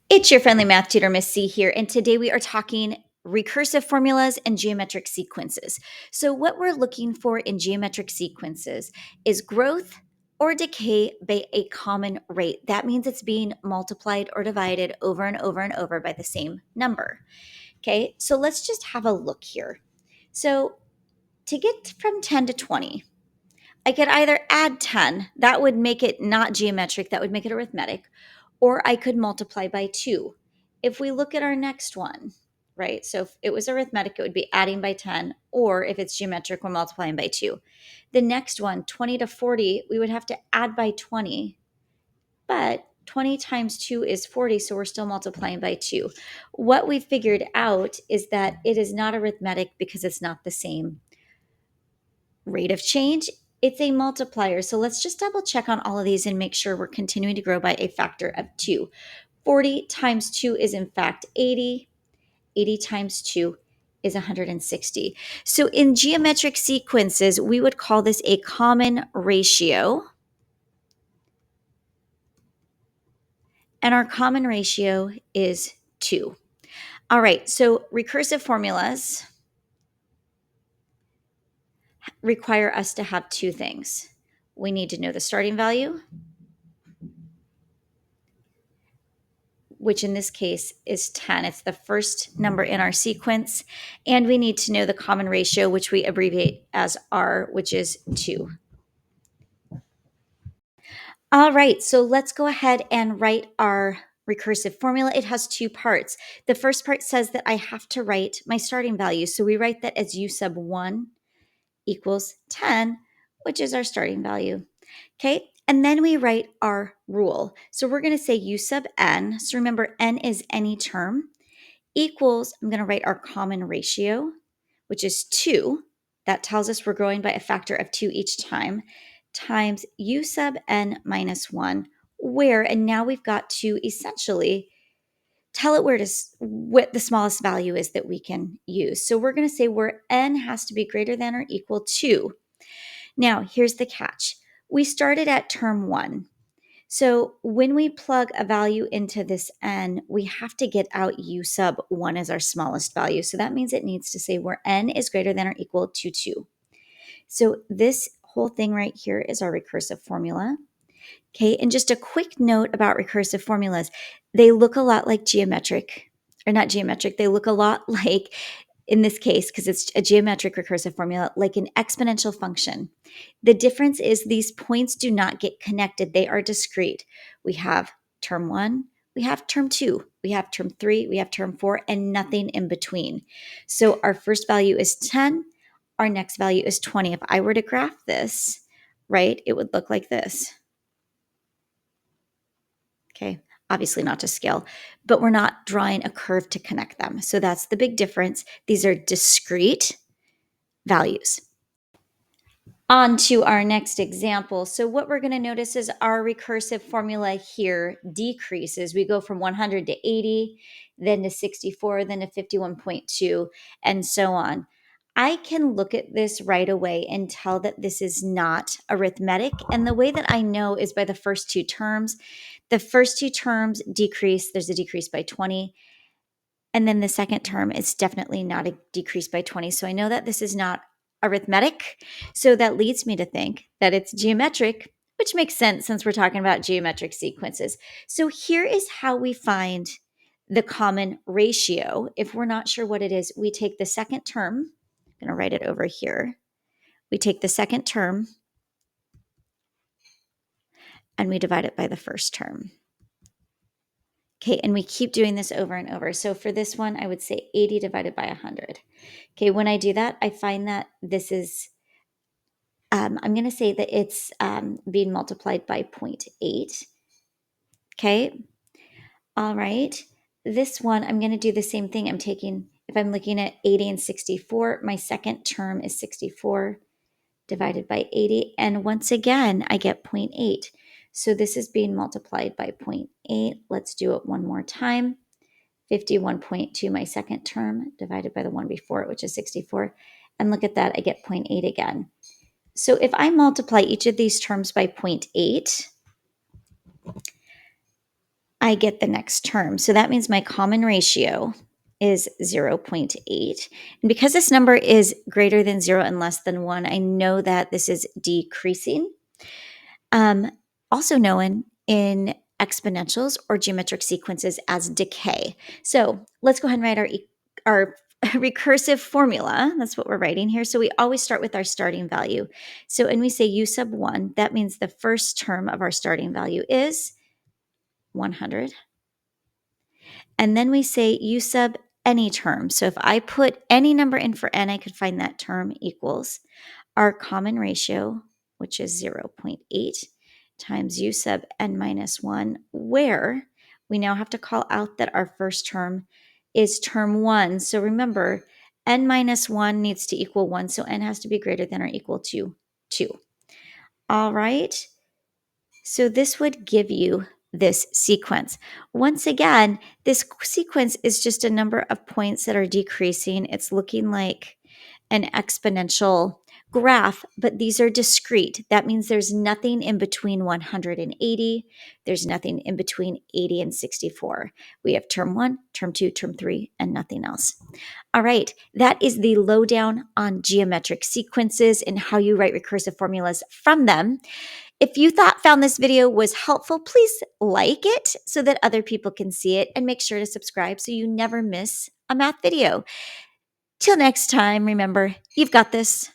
It's your friendly math tutor, Miss C here, and today we are talking recursive formulas and geometric sequences. So what we're looking for in geometric sequences is growth or decay by a common rate. That means it's being multiplied or divided over and over and over by the same number. Okay, so let's just have a look here. So to get from 10 to 20, I could either add 10, that would make it not geometric, that would make it arithmetic, or I could multiply by 2. If we look at our next one, right? So if it was arithmetic, it would be adding by 10, or if it's geometric, we're multiplying by 2. The next one, 20 to 40, we would have to add by 20, but 20 times 2 is 40, so we're still multiplying by 2. What we figured out is that it is not arithmetic because it's not the same rate of change. It's a multiplier. So let's just double check on all of these and make sure we're continuing to grow by a factor of 2. 40 times 2 is in fact 80. 80 times 2 is 160. So in geometric sequences, we would call this a common ratio. And our common ratio is 2. All right, so recursive formulas require us to have two things. We need to know the starting value, which in this case is 10. It's the first number in our sequence. And we need to know the common ratio, which we abbreviate as R, which is 2. All right, so let's go ahead and write our recursive formula. It has two parts. The first part says that I have to write my starting value. So we write that as U sub 1 equals 10, which is our starting value. Okay, and then we write our rule. So we're going to say U sub n. So remember, n is any term, equals, I'm going to write our common ratio, which is 2. That tells us we're growing by a factor of 2 each time, times U sub n minus 1, where, and now we've got to essentially tell it what the smallest value is that we can use. So we're going to say where n has to be greater than or equal to. Now, here's the catch. We started at term 1. So when we plug a value into this n, we have to get out U sub 1 as our smallest value. So that means it needs to say where n is greater than or equal to 2. So this whole thing right here is our recursive formula. Okay, and just a quick note about recursive formulas. They look a lot like geometric, or not geometric, they look a lot like, in this case, because it's a geometric recursive formula, like an exponential function. The difference is these points do not get connected. They are discrete. We have term 1, we have term 2, we have term 3, we have term 4, and nothing in between. So our first value is 10. Our next value is 20. If I were to graph this, right, it would look like this. Okay, obviously not to scale, but we're not drawing a curve to connect them. So that's the big difference. These are discrete values. On to our next example. So what we're going to notice is our recursive formula here decreases. We go from 100 to 80, then to 64, then to 51.2, and so on. I can look at this right away and tell that this is not arithmetic. And the way that I know is by the first two terms. The first two terms decrease. There's a decrease by 20. And then the second term is definitely not a decrease by 20. So I know that this is not arithmetic. So that leads me to think that it's geometric, which makes sense since we're talking about geometric sequences. So here is how we find the common ratio. If we're not sure what it is, we take the second term. I'm going to write it over here. We take the second term and we divide it by the first term. Okay, and we keep doing this over and over. So for this one, I would say 80 divided by 100. Okay, when I do that, I find that this is, I'm going to say that it's being multiplied by 0.8. Okay, all right. This one, I'm going to do the same thing. I'm taking, if I'm looking at 80 and 64, my second term is 64 divided by 80. And once again, I get 0.8. So this is being multiplied by 0.8. Let's do it one more time. 51.2, my second term, divided by the one before it, which is 64. And look at that, I get 0.8 again. So if I multiply each of these terms by 0.8, I get the next term. So that means my common ratio is 0.8. And because this number is greater than 0 and less than 1, I know that this is decreasing. Also known in exponentials or geometric sequences as decay. So let's go ahead and write our recursive formula. That's what we're writing here. So we always start with our starting value. So when we say u sub 1, that means the first term of our starting value is 100. And then we say u sub any term. So if I put any number in for n, I could find that term equals our common ratio, which is 0.8 times u sub n minus 1, where we now have to call out that our first term is term 1. So remember, n minus 1 needs to equal 1, so n has to be greater than or equal to 2. All right, so this would give you this sequence. Once again, this sequence is just a number of points that are decreasing. It's looking like an exponential graph, but these are discrete. That means there's nothing in between 100 and 80. There's nothing in between 80 and 64. We have term 1, term 2, term 3, and nothing else. All right, that is the lowdown on geometric sequences and how you write recursive formulas from them. If you found this video was helpful, please like it so that other people can see it, and make sure to subscribe so you never miss a math video. Till next time, remember, you've got this.